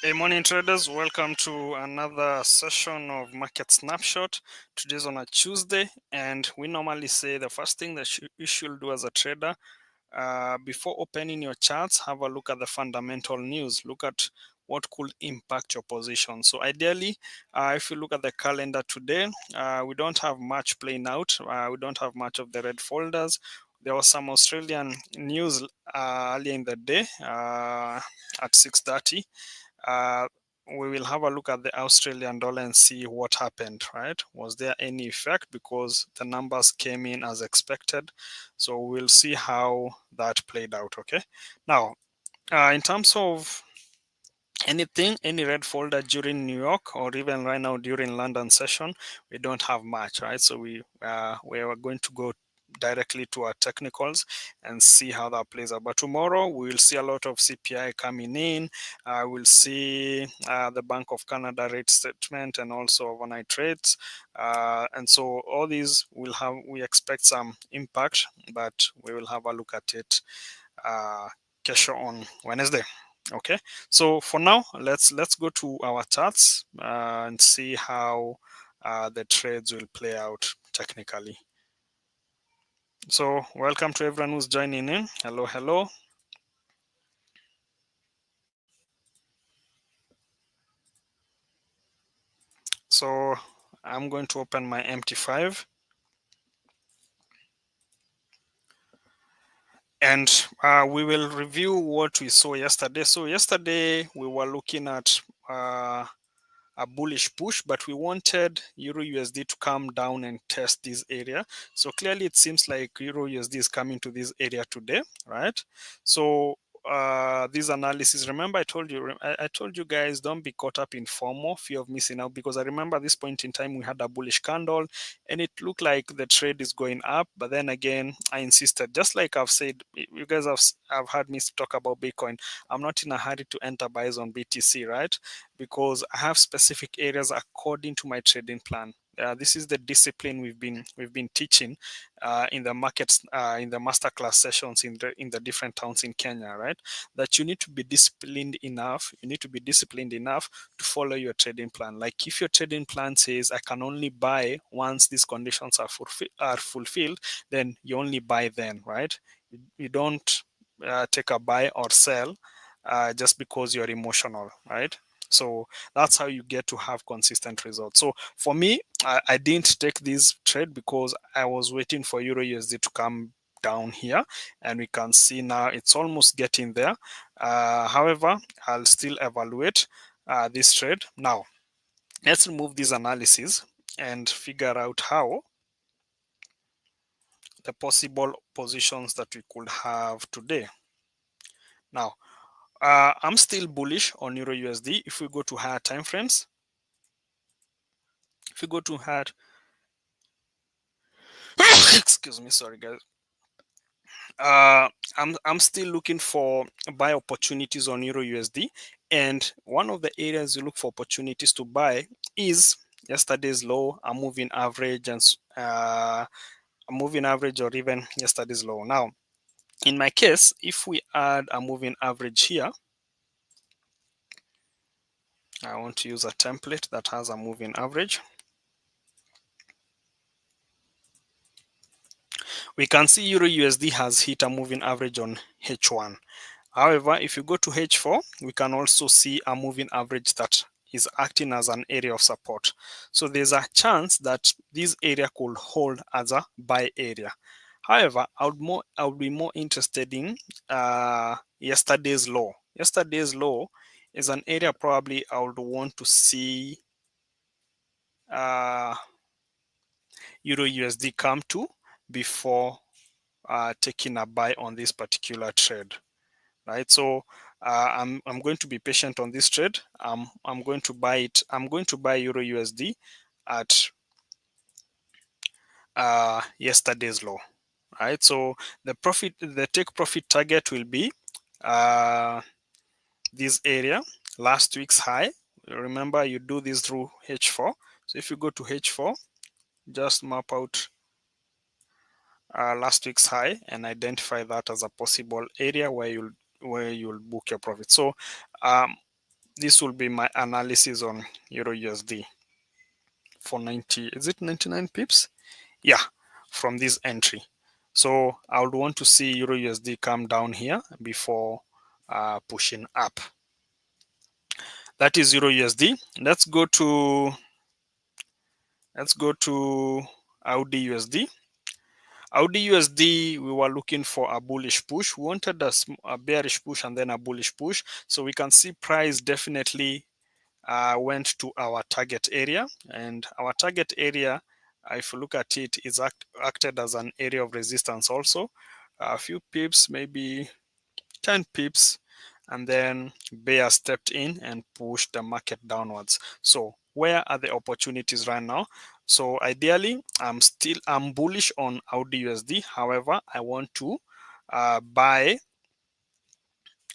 Hey, morning traders, welcome to another session of Market Snapshot. Today's on a Tuesday, and we normally say the first thing that you should do as a trader before opening your charts, have a look at the fundamental news. Look at what could impact your position. So ideally, if you look at the calendar today, we don't have much playing out. We don't have much of the red folders. There was some Australian news earlier in the day at 6:30. uh, we will have a look at the Australian dollar and see what happened, right? Was there any effect because the numbers came in as expected? So we'll see how that played out, okay? Now, in terms of any red folder during New York or even right now during London session, we don't have much, right? So we are going to go directly to our technicals and see how that plays out. But tomorrow we will see a lot of CPI coming in. We'll see the Bank of Canada rate statement and also overnight rates, and so all these we expect some impact, but we will have a look at it cash on Wednesday. Okay, so for now, let's go to our charts and see how the trades will play out technically. So welcome to everyone who's joining in. Hello. So I'm going to open my MT5 and we will review what we saw yesterday. So yesterday we were looking at a bullish push, but we wanted Euro USD to come down and test this area. So clearly it seems like Euro USD is coming to this area today, right? So this analysis, remember I told you guys, don't be caught up in FOMO, fear of missing out, because I remember at this point in time we had a bullish candle and it looked like the trade is going up, but then again I insisted, just like I've said, you guys have heard me talk about Bitcoin. I'm not in a hurry to enter buys on BTC, right? Because I have specific areas according to my trading plan. This is the discipline we've been teaching in the markets, in the masterclass sessions in the different towns in Kenya, right? That you need to be disciplined enough. You need to be disciplined enough to follow your trading plan. Like if your trading plan says I can only buy once these conditions are fulfilled, then you only buy then, right? You don't take a buy or sell just because you're emotional, right? So that's how you get to have consistent results. So for me, I didn't take this trade because I was waiting for Euro USD to come down here, and we can see now it's almost getting there. However, I'll still evaluate this trade. Now, let's remove this analysis and figure out how the possible positions that we could have today. Now, I'm still bullish on Euro USD. If we go to higher time frames, if we go to higher excuse me, sorry guys. I'm still looking for buy opportunities on Euro USD, and one of the areas you look for opportunities to buy is yesterday's low, a moving average, and a moving average, or even yesterday's low. Now, in my case, if we add a moving average here, I want to use a template that has a moving average. We can see Euro USD has hit a moving average on H1. However, if you go to H4, we can also see a moving average that is acting as an area of support. So there's a chance that this area could hold as a buy area. However, I would be more interested in yesterday's low. Yesterday's low is an area probably I would want to see Euro USD come to before taking a buy on this particular trade, right? So I'm going to be patient on this trade. I'm going to buy it. I'm going to buy Euro USD at yesterday's low, right? So the take profit target will be this area, last week's high. Remember, you do this through H4. So if you go to H4, just map out last week's high and identify that as a possible area where you'll book your profit. So this will be my analysis on Euro USD for 90, is it 99 pips? Yeah, from this entry. So I would want to see Euro USD come down here before pushing up. That is Euro USD. Let's go to Audi USD. Audi USD, we were looking for a bullish push. We wanted a bearish push and then a bullish push. So we can see price definitely went to our target area, and our target area, if you look at it, is acted as an area of resistance also. A few pips, maybe 10 pips, and then bear stepped in and pushed the market downwards. So where are the opportunities right now? So ideally, I'm bullish on Audi USD. However, I want to buy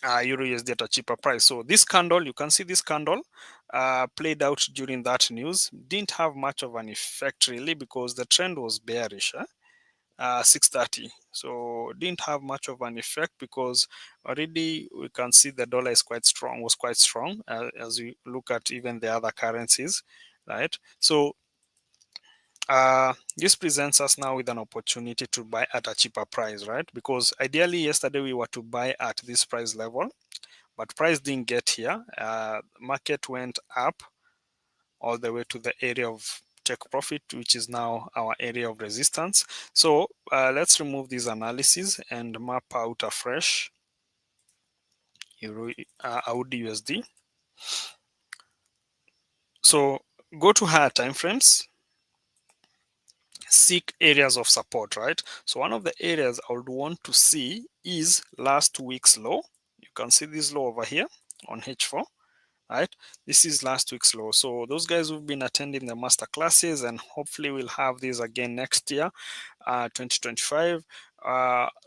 Euro USD at a cheaper price. So this candle, you can see this candle played out during that news. Didn't have much of an effect really because the trend was bearish. 630, so didn't have much of an effect because already we can see the dollar is quite strong, was quite strong, as you look at even the other currencies, right? So this presents us now with an opportunity to buy at a cheaper price, right? Because ideally yesterday we were to buy at this price level, but price didn't get here. Market went up all the way to the area of take profit, which is now our area of resistance. So let's remove this analysis and map out a fresh Audi USD. So go to higher time frames, seek areas of support, right? So one of the areas I would want to see is last week's low. You can see this low over here on H4. Right, this is last week's low. So those guys who've been attending the master classes, and hopefully we'll have this again next year, 2025.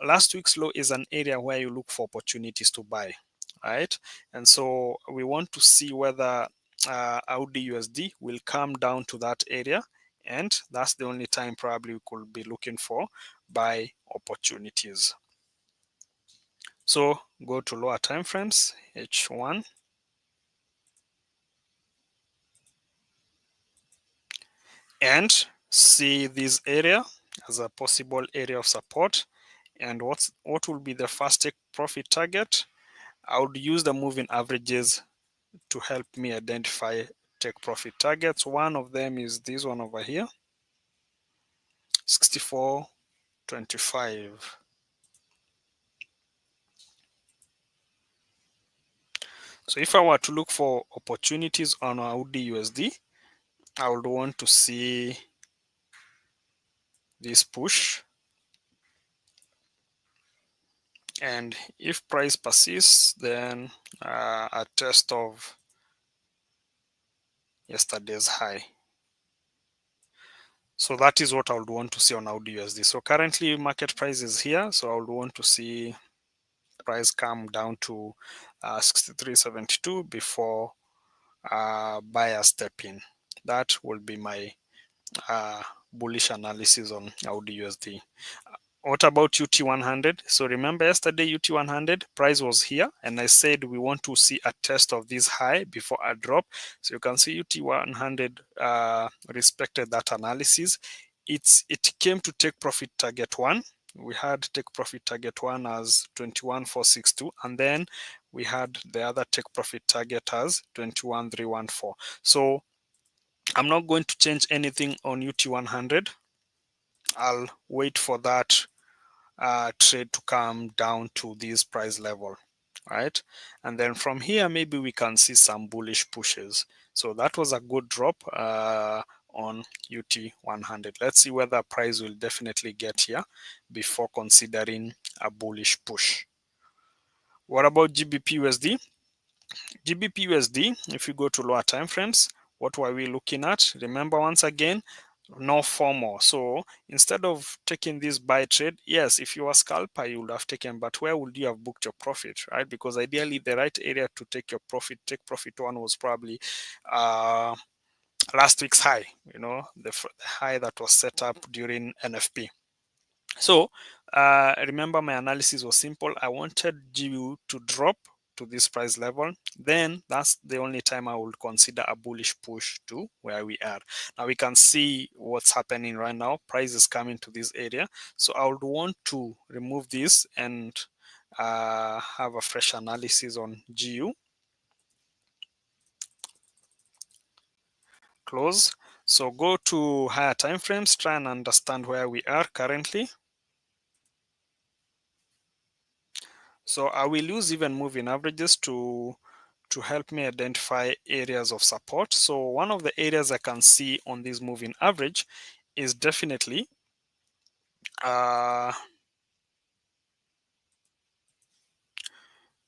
Last week's low is an area where you look for opportunities to buy, right? And so we want to see whether Audi USD will come down to that area, and that's the only time probably we could be looking for buy opportunities. So go to lower time frames, H1, and see this area as a possible area of support. And what will be the first take profit target? I would use the moving averages to help me identify take profit targets. One of them is this one over here, 64.25. So if I were to look for opportunities on Audi USD, I would want to see this push, and if price persists, then a test of yesterday's high. So that is what I would want to see on Audi USD. So currently market price is here, so I would want to see price come down to 63.72 before buyer step in. That will be my bullish analysis on Audi USD. What about UT100? So remember yesterday UT100 price was here, and I said we want to see a test of this high before a drop. So you can see UT100 respected that analysis. It came to take profit target one. We had take profit target one as 21,462, and then we had the other take profit target as 21,314. So I'm not going to change anything on UT100. I'll wait for that trade to come down to this price level, right? And then from here, maybe we can see some bullish pushes. So that was a good drop on UT100. Let's see whether price will definitely get here before considering a bullish push. What about GBP USD? GBP USD, if you go to lower time frames, what were we looking at? Remember, once again, no FOMO. So instead of taking this buy trade, yes, if you were a scalper, you would have taken, but where would you have booked your profit, right? Because ideally, the right area to take your profit, take profit one was probably last week's high, the high that was set up during NFP. So remember, my analysis was simple. I wanted GBP to drop to this price level, then that's the only time I would consider a bullish push to where we are. Now we can see what's happening right now. Price is coming to this area. So I would want to remove this and have a fresh analysis on GU. Close. So go to higher time frames, try and understand where we are currently. So I will use even moving averages to help me identify areas of support. So one of the areas I can see on this moving average is definitely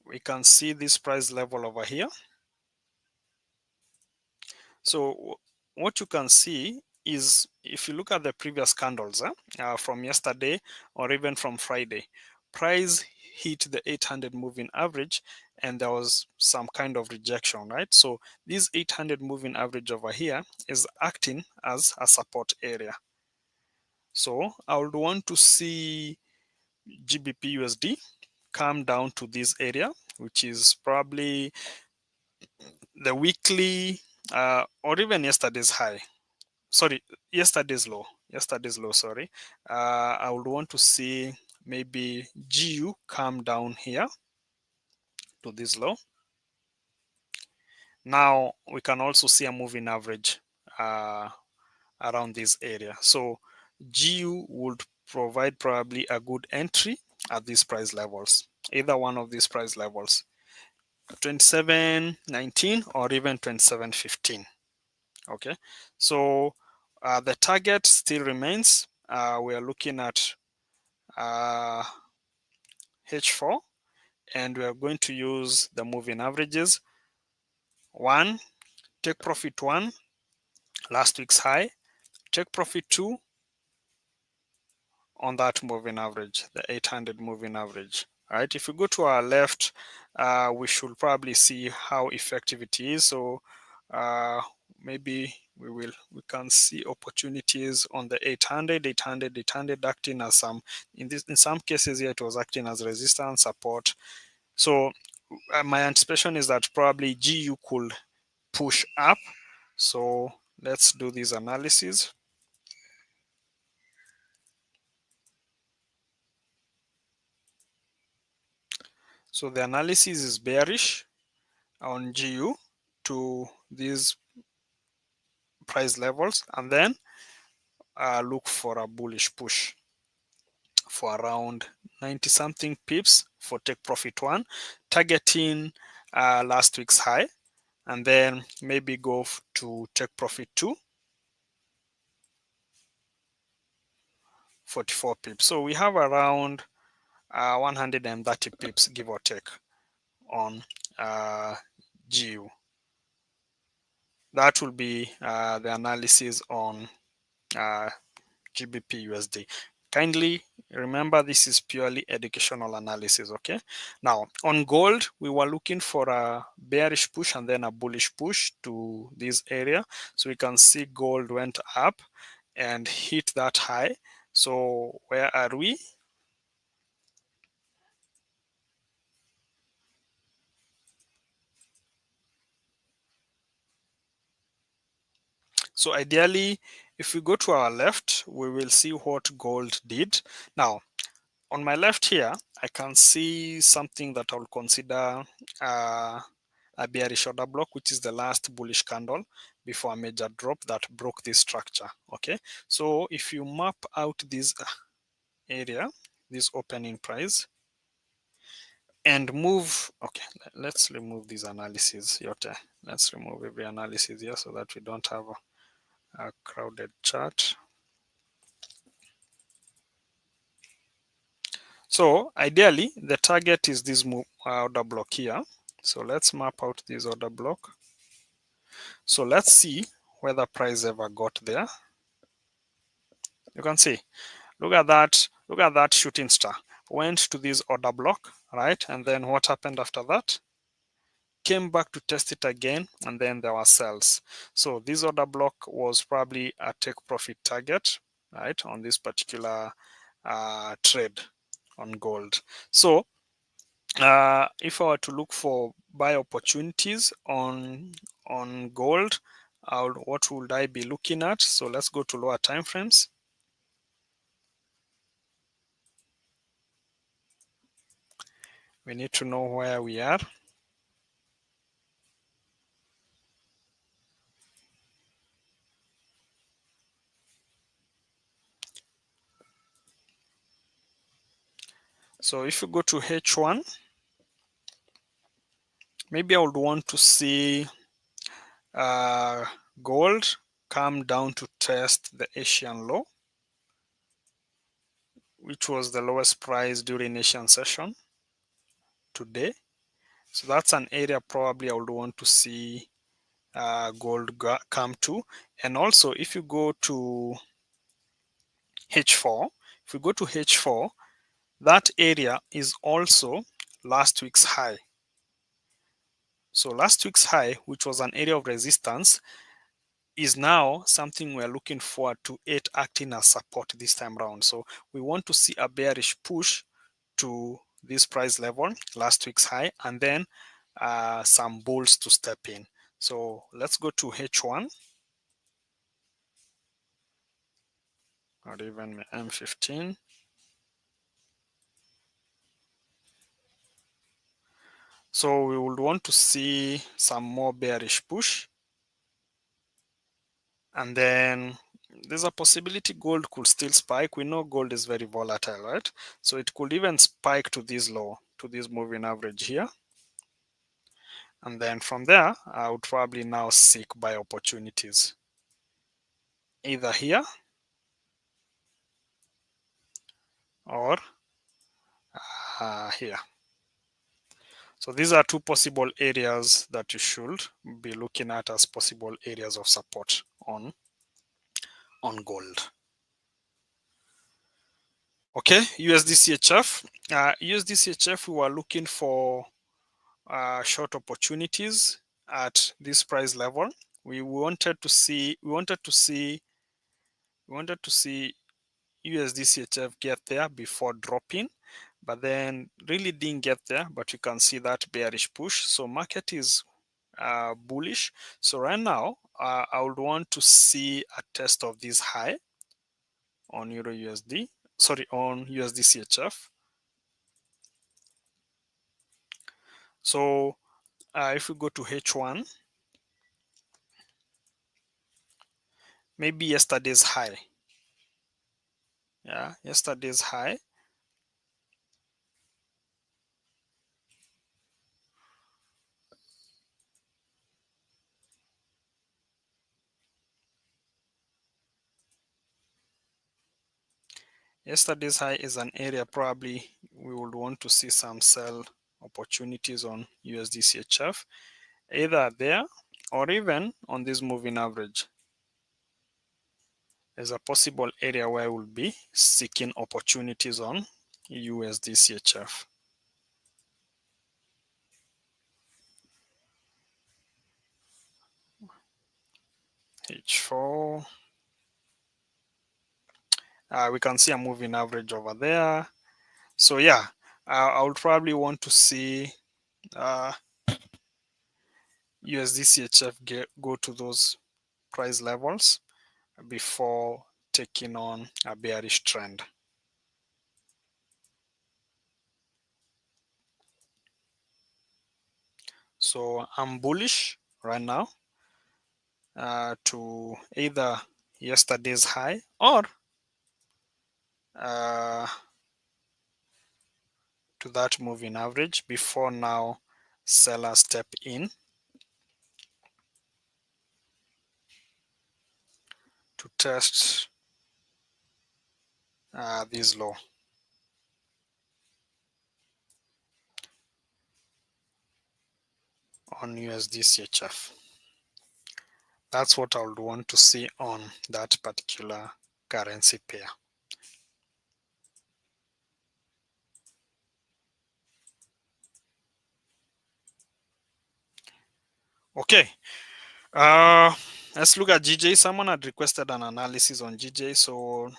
we can see this price level over here. So what you can see is, if you look at the previous candles from yesterday or even from Friday, price hit the 800 moving average and there was some kind of rejection, right? So this 800 moving average over here is acting as a support area. So I would want to see GBP USD come down to this area, which is probably the weekly or even yesterday's high. Sorry, yesterday's low, sorry. I would want to see maybe GU come down here to this low. Now we can also see a moving average around this area. So GU would provide probably a good entry at these price levels, either one of these price levels, 27.19 or even 27.15. Okay, so the target still remains. We are looking at H4, and we are going to use the moving averages. One, take profit one, last week's high, take profit two on that moving average, the 800 moving average. All right, if we go to our left, we should probably see how effective it is. So maybe we can see opportunities on the 800 acting as some, in some cases here it was acting as resistance support. So my anticipation is that probably GU could push up. So let's do this analysis. So the analysis is bearish on GU to these price levels, and then look for a bullish push for around 90 something pips for take profit one, targeting last week's high, and then maybe go to take profit two, 44 pips. So we have around 130 pips, give or take, on GU. That will be the analysis on GBP USD. Kindly remember, this is purely educational analysis. Okay, now on gold, we were looking for a bearish push and then a bullish push to this area. So we can see gold went up and hit that high. So where are we? So ideally, if we go to our left, we will see what gold did. Now on my left here, I can see something that I'll consider a bearish order block, which is the last bullish candle before a major drop that broke this structure. Okay, so if you map out this area, this opening price, and move, okay, let's remove this analysis. Yote, let's remove every analysis here so that we don't have a crowded chart. So ideally, the target is this order block here. So let's map out this order block. So let's see whether price ever got there. You can see, look at that shooting star. Went to this order block, right? And then what happened after that? Came back to test it again, and then there were sells. So this order block was probably a take profit target, right, on this particular trade on gold. So If I were to look for buy opportunities on gold, what would I be looking at? So let's go to lower time frames. We need to know where we are. So if you go to H1, maybe I would want to see uh, gold come down to test the Asian low, which was the lowest price during Asian session today. So that's an area probably I would want to see gold come to. And also, if you go to H4, if we go to H4, that area is also last week's high. So last week's high, which was an area of resistance, is now something we're looking forward to it acting as support this time around. So we want to see a bearish push to this price level, last week's high, and then some bulls to step in. So let's go to H1 or even M15. So we would want to see some more bearish push, and then there's a possibility gold could still spike. We know gold is very volatile, right? So it could even spike to this low, to this moving average here. And then from there, I would probably now seek buy opportunities either here or here. So these are two possible areas that you should be looking at as possible areas of support on gold. Okay, USD CHF. USD CHF, we were looking for short opportunities at this price level. We wanted to see USD CHF get there before dropping, but then really didn't get there. But you can see that bearish push. So market is bullish. So right now, I would want to see a test of this high on Euro USD. Sorry, on USD CHF. So if we go to H1, maybe yesterday's high. Yeah, yesterday's high. Yesterday's high is an area probably we would want to see some sell opportunities on USD CHF, either there or even on this moving average. There's a possible area where we'll be seeking opportunities on USD CHF. H4. We can see a moving average over there. So yeah, I would probably want to see USD CHF go to those price levels before taking on a bearish trend. So I'm bullish right now to either yesterday's high or to that moving average before now sellers step in to test this low. On USD CHF. That's what I would want to see on that particular currency pair. Okay, let's look at GJ. Someone had requested an analysis on GJ, so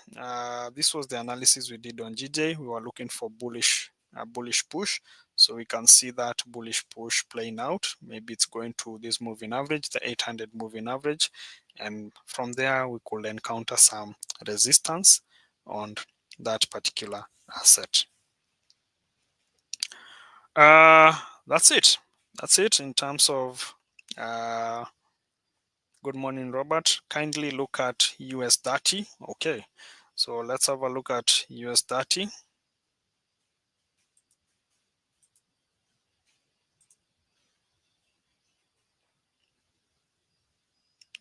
this was the analysis we did on GJ. We were looking for bullish a bullish push. So we can see that bullish push playing out. Maybe it's going to this moving average, the 800 moving average, and from there we could encounter some resistance on that particular asset. That's it. That's it in terms of good morning, Robert. Kindly look at USD. Okay, so let's have a look at USD.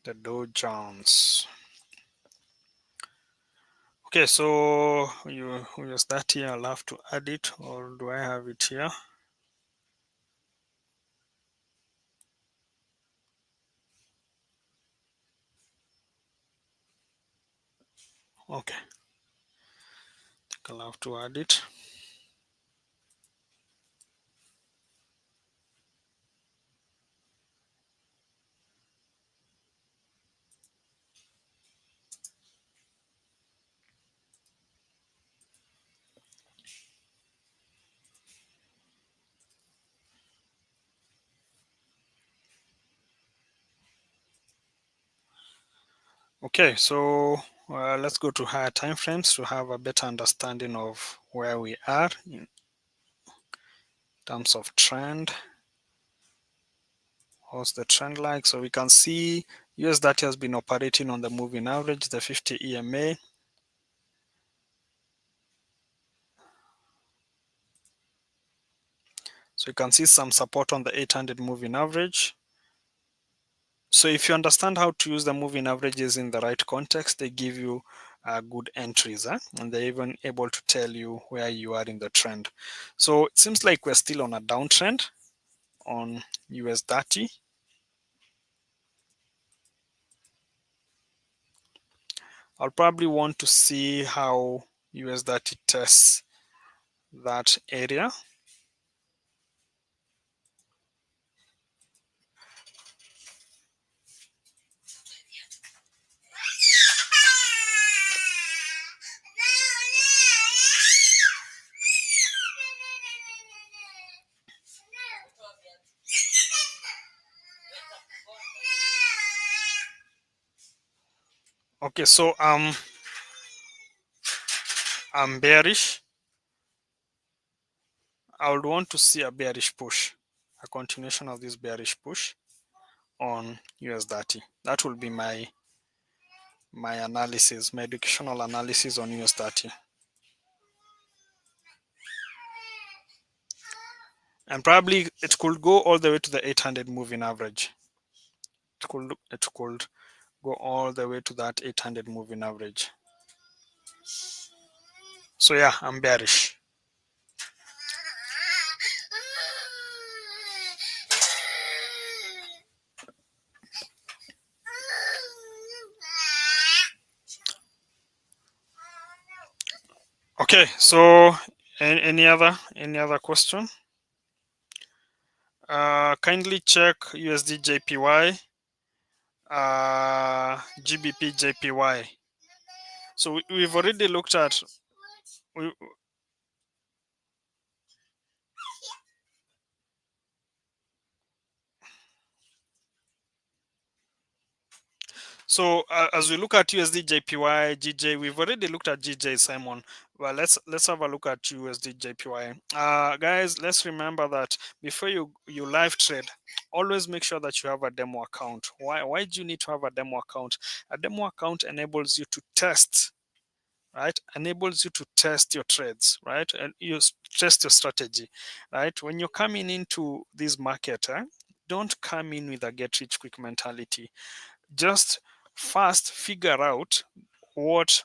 The Dow Jones. Okay, so USD, I'll have to add it, or do I have it here? Okay, I think I'll have to add it. Okay, so let's go to higher time frames to have a better understanding of where we are in terms of trend. What's the trend like? So we can see USD has been operating on the moving average, the 50 EMA. So you can see some support on the 800 moving average. So if you understand how to use the moving averages in the right context, they give you good entries, and they're even able to tell you where you are in the trend. So it seems like we're still on a downtrend on USD. I'll probably want to see how USD tests that area. Okay, so I'm bearish. I would want to see a bearish push, a continuation of this bearish push on USD. That will be my analysis, my educational analysis on USD. And probably it could go all the way to the 800 moving average. It could go all the way to that 800 moving average. So yeah, I'm bearish. Okay, so any other question? Kindly check USD JPY, GBP JPY. So we've already looked at. We, so as we look at USD JPY, GJ, we've already looked at GJ, Simon. Well, let's have a look at USD JPY. Guys, let's remember that before you live trade, always make sure that you have a demo account. Why do you need to have a demo account? A demo account enables you to test, right? Enables you to test your trades, right? And you test your strategy, right? When you're coming into this market, don't come in with a get rich quick mentality. Just first figure out what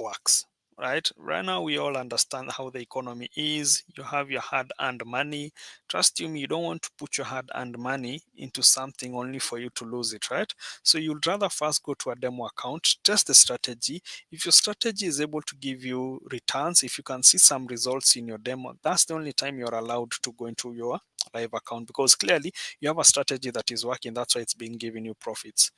works, right now we all understand how the economy is. You have your hard-earned money. Trust me, you don't want to put your hard-earned money into something only for you to lose it, right? So you'd rather first go to a demo account, test the strategy. If your strategy is able to give you returns, if you can see some results in your demo, that's the only time you're allowed to go into your live account, because clearly you have a strategy that is working. That's why it's being giving you profits.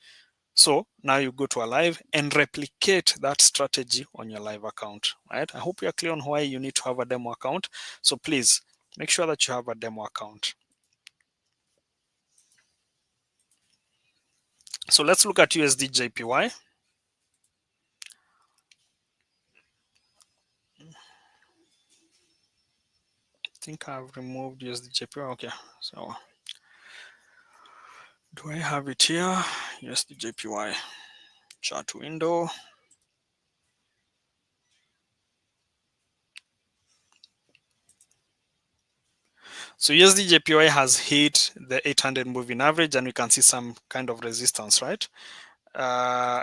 So now you go to a live and replicate that strategy on your live account, right? I hope you're clear on why you need to have a demo account. So please make sure that you have a demo account. So let's look at USD JPY. I think I've removed USD JPY. Okay, so do I have it here? USD JPY chart window. So USD JPY has hit the 800 moving average, and we can see some kind of resistance, right? Uh,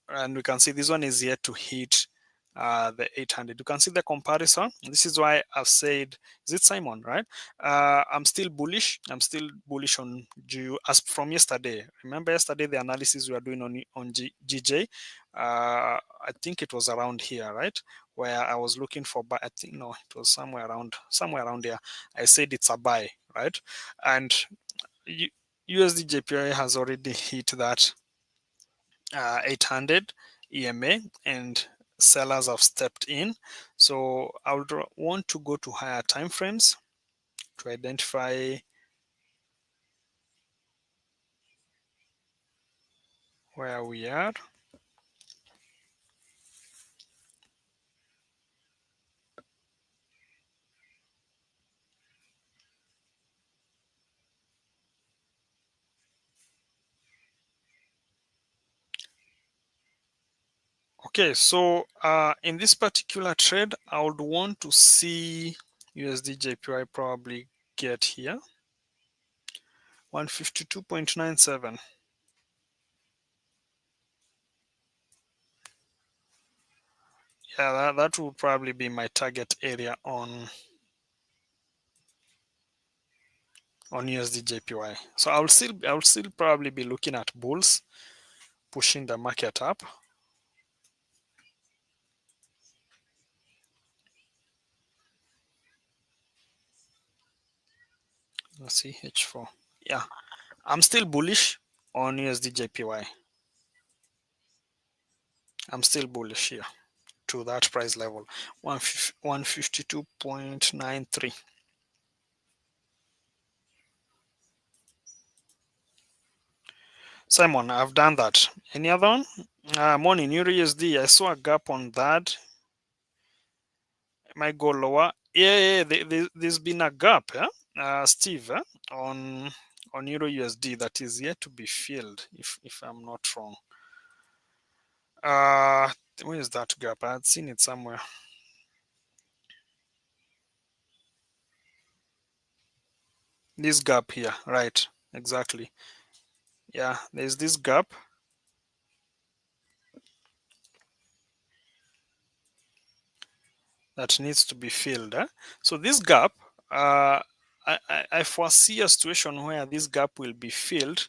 and we can see this one is yet to hit the 800. You can see the comparison. This is why I've said, is it Simon, right? I'm still bullish. I'm still bullish on GU as from yesterday. Remember yesterday the analysis we were doing on GJ. I think it was around here, right? Where I was looking for buy. I think no, it was somewhere around here. I said it's a buy, right? And USD JPY has already hit that 800 EMA, and sellers have stepped in. So I would want to go to higher time frames to identify where we are. Okay, so in this particular trade, I would want to see USD JPY probably get here 152.97. Yeah, that would probably be my target area on USD JPY. So I will still probably be looking at bulls pushing the market up. Let's see H4. Yeah, I'm still bullish on USD JPY. I'm still bullish here to that price level 152.93. Simon, I've done that. Any other one? Morning Euro USD. I saw a gap on that. It might go lower. Yeah, there's been a gap, yeah? Steve, on Euro USD that is yet to be filled, if I'm not wrong. Where is that gap? I had seen it somewhere. This gap here, right? Exactly. Yeah, there's this gap that needs to be filled. So this gap, I foresee a situation where this gap will be filled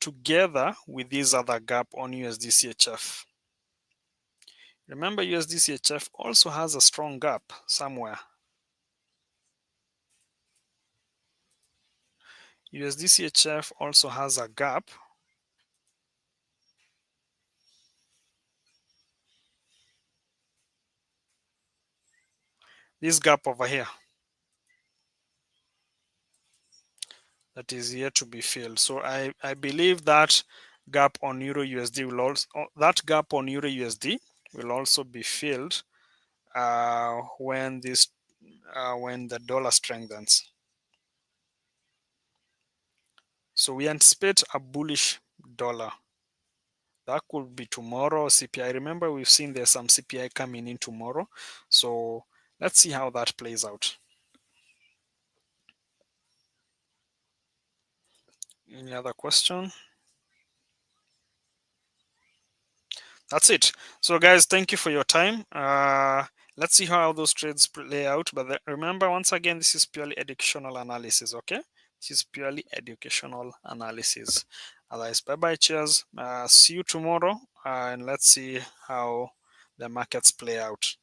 together with this other gap on USD CHF. Remember, USD CHF also has a strong gap somewhere. USD CHF also has a gap. This gap over here that is yet to be filled. So I believe that gap on Euro USD will also will also be filled when the dollar strengthens. So we anticipate a bullish dollar. That could be tomorrow CPI. Remember, we've seen there's some CPI coming in tomorrow. So let's see how that plays out. Any other question? That's it. So guys, thank you for your time. Let's see how those trades play out. But remember, once again, this is purely educational analysis. Okay, this is purely educational analysis. Otherwise, bye bye, cheers. See you tomorrow, and let's see how the markets play out.